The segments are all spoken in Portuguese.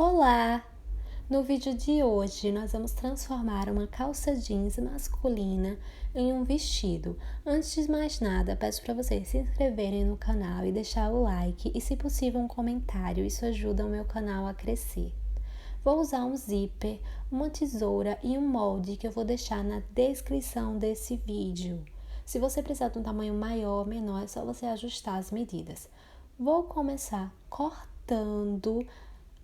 Olá! No vídeo de hoje nós vamos transformar uma calça jeans masculina em um vestido. Antes de mais nada, peço para vocês se inscreverem no canal e deixar o like e, se possível, um comentário. Isso ajuda o meu canal a crescer. Vou usar um zíper, uma tesoura e um molde que eu vou deixar na descrição desse vídeo. Se você precisar de um tamanho maior ou menor, é só você ajustar as medidas. Vou começar cortando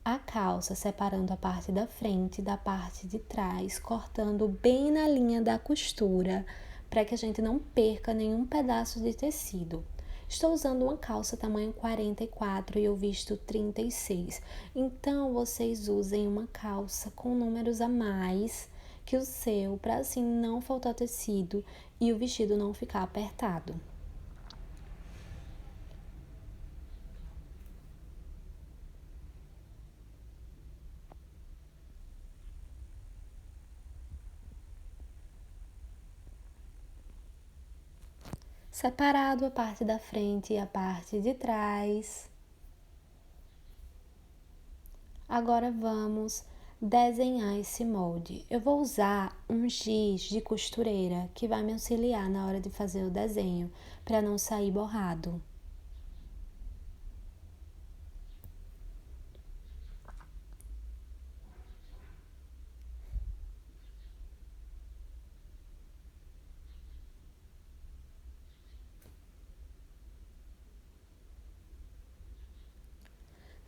a calça, separando a parte da frente da parte de trás, cortando bem na linha da costura, para que a gente não perca nenhum pedaço de tecido. Estou usando uma calça tamanho 44 e eu visto 36, então vocês usem uma calça com números a mais que o seu, para assim não faltar tecido e o vestido não ficar apertado. Separado a parte da frente e a parte de trás. Agora vamos desenhar esse molde. Eu vou usar um giz de costureira que vai me auxiliar na hora de fazer o desenho, para não sair borrado.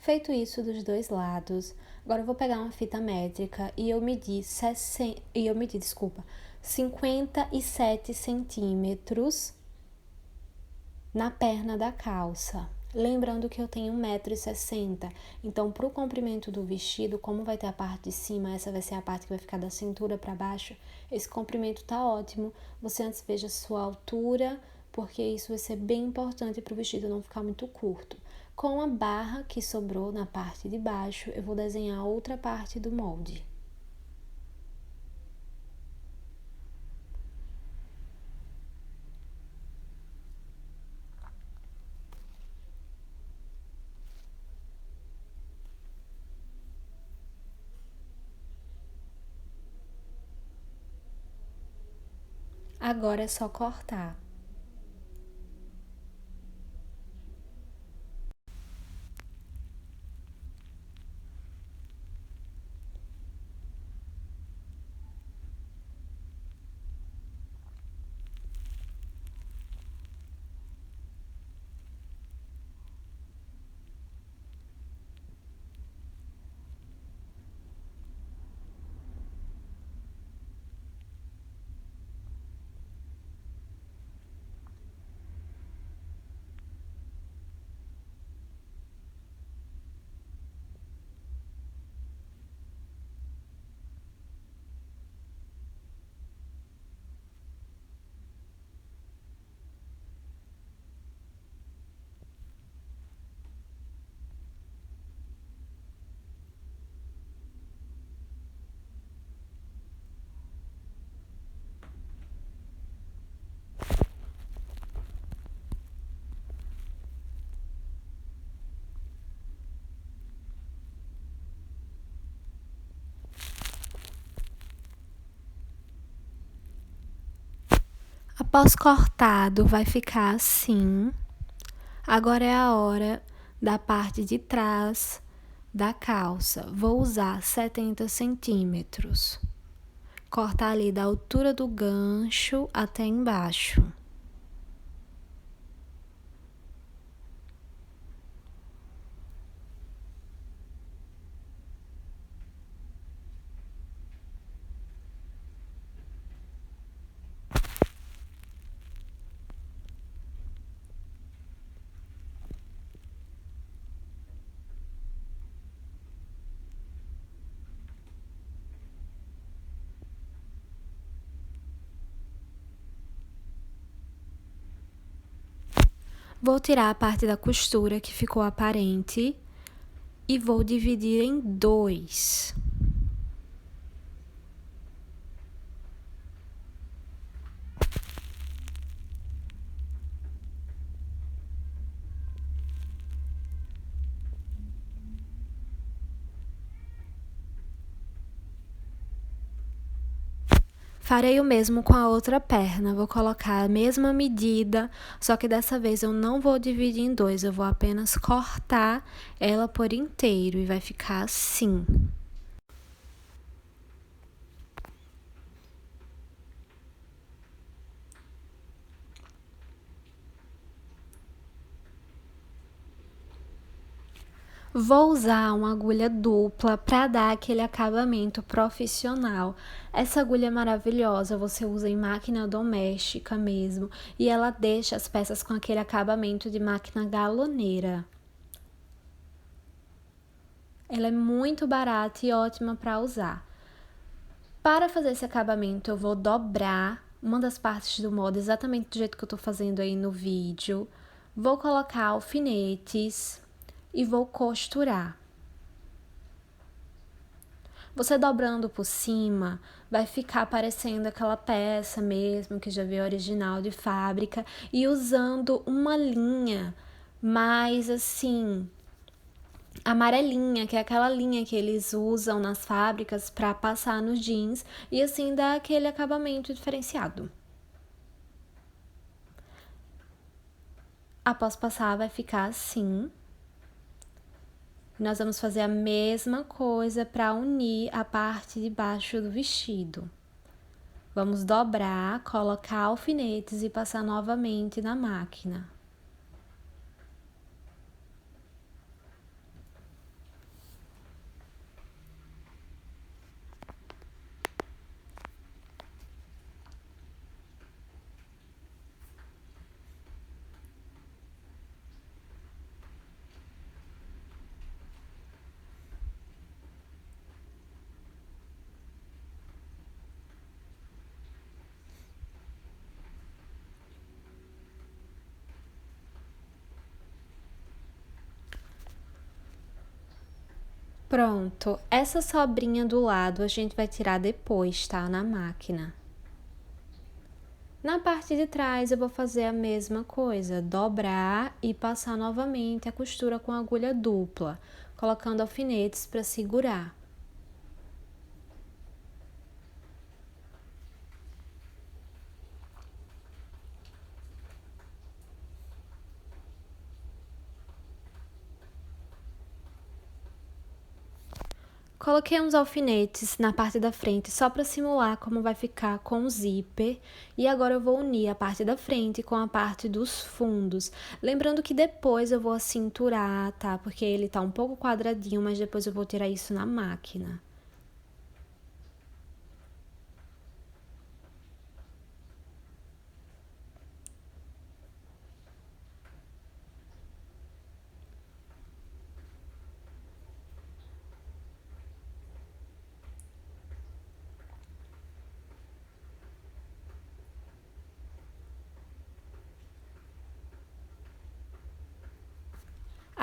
Feito isso dos dois lados, agora eu vou pegar uma fita métrica e eu medi 57 centímetros na perna da calça. Lembrando que eu tenho 1,60 m, então para o comprimento do vestido, como vai ter a parte de cima, essa vai ser a parte que vai ficar da cintura para baixo, esse comprimento tá ótimo. Você antes veja a sua altura, porque isso vai ser bem importante para o vestido não ficar muito curto. Com a barra que sobrou na parte de baixo, eu vou desenhar outra parte do molde. Agora é só cortar. Após cortado, vai ficar assim. Agora é a hora da parte de trás da calça. Vou usar 70 centímetros. Cortar ali da altura do gancho até embaixo. Vou tirar a parte da costura que ficou aparente e vou dividir em dois. Farei o mesmo com a outra perna, vou colocar a mesma medida, só que dessa vez eu não vou dividir em dois, eu vou apenas cortar ela por inteiro e vai ficar assim. Vou usar uma agulha dupla para dar aquele acabamento profissional. Essa agulha é maravilhosa, você usa em máquina doméstica mesmo, e ela deixa as peças com aquele acabamento de máquina galoneira. Ela é muito barata e ótima para usar. Para fazer esse acabamento, eu vou dobrar uma das partes do molde exatamente do jeito que eu estou fazendo aí no vídeo. Vou colocar alfinetes e vou costurar. Você dobrando por cima, vai ficar parecendo aquela peça mesmo que já veio original de fábrica e usando uma linha mais assim amarelinha, que é aquela linha que eles usam nas fábricas para passar nos jeans e assim dá aquele acabamento diferenciado. Após passar, vai ficar assim. Nós vamos fazer a mesma coisa para unir a parte de baixo do vestido. Vamos dobrar, colocar alfinetes e passar novamente na máquina. Pronto, essa sobrinha do lado a gente vai tirar depois, tá? Na máquina. Na parte de trás eu vou fazer a mesma coisa, dobrar e passar novamente a costura com agulha dupla, colocando alfinetes para segurar. Coloquei uns alfinetes na parte da frente só para simular como vai ficar com o zíper. E agora eu vou unir a parte da frente com a parte dos fundos. Lembrando que depois eu vou acinturar, tá? Porque ele tá um pouco quadradinho, mas depois eu vou tirar isso na máquina.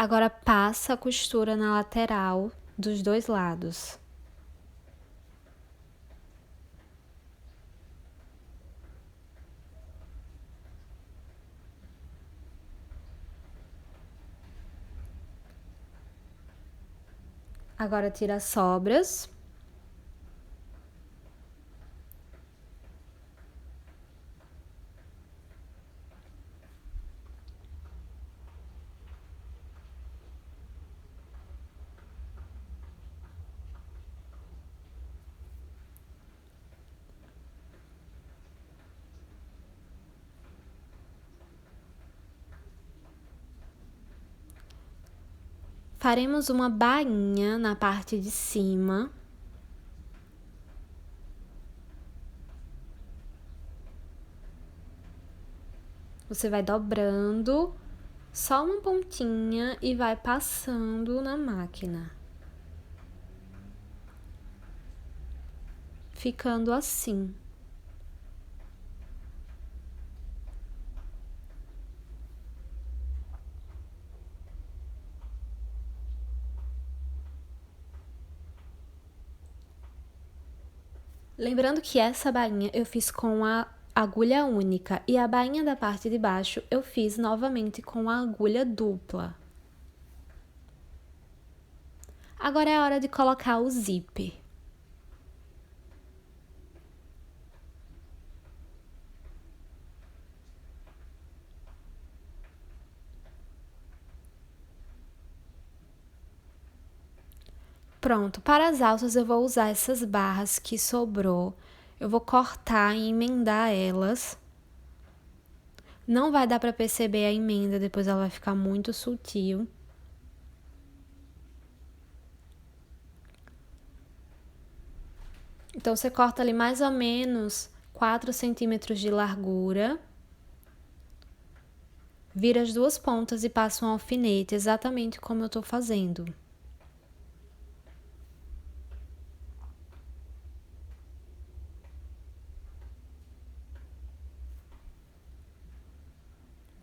Agora passa a costura na lateral dos dois lados. Agora tira as sobras. Faremos uma bainha na parte de cima. Você vai dobrando só uma pontinha e vai passando na máquina. Ficando assim. Lembrando que essa bainha eu fiz com a agulha única e a bainha da parte de baixo eu fiz novamente com a agulha dupla. Agora é a hora de colocar o zíper. Pronto, para as alças eu vou usar essas barras que sobrou. Eu vou cortar e emendar elas. Não vai dar para perceber a emenda, depois ela vai ficar muito sutil. Então, você corta ali mais ou menos 4 centímetros de largura. Vira as duas pontas e passa um alfinete, exatamente como eu tô fazendo.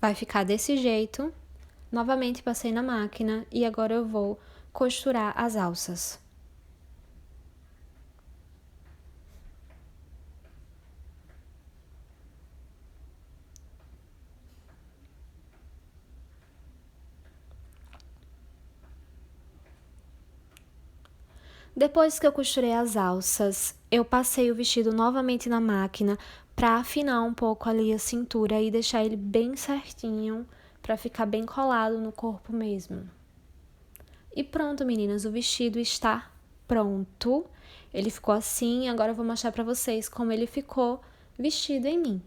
Vai ficar desse jeito. Novamente passei na máquina e agora eu vou costurar as alças. Depois que eu costurei as alças, eu passei o vestido novamente na máquina para afinar um pouco ali a cintura e deixar ele bem certinho, para ficar bem colado no corpo mesmo. E pronto, meninas, o vestido está pronto. Ele ficou assim, agora eu vou mostrar para vocês como ele ficou vestido em mim.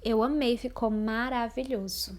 Eu amei, ficou maravilhoso.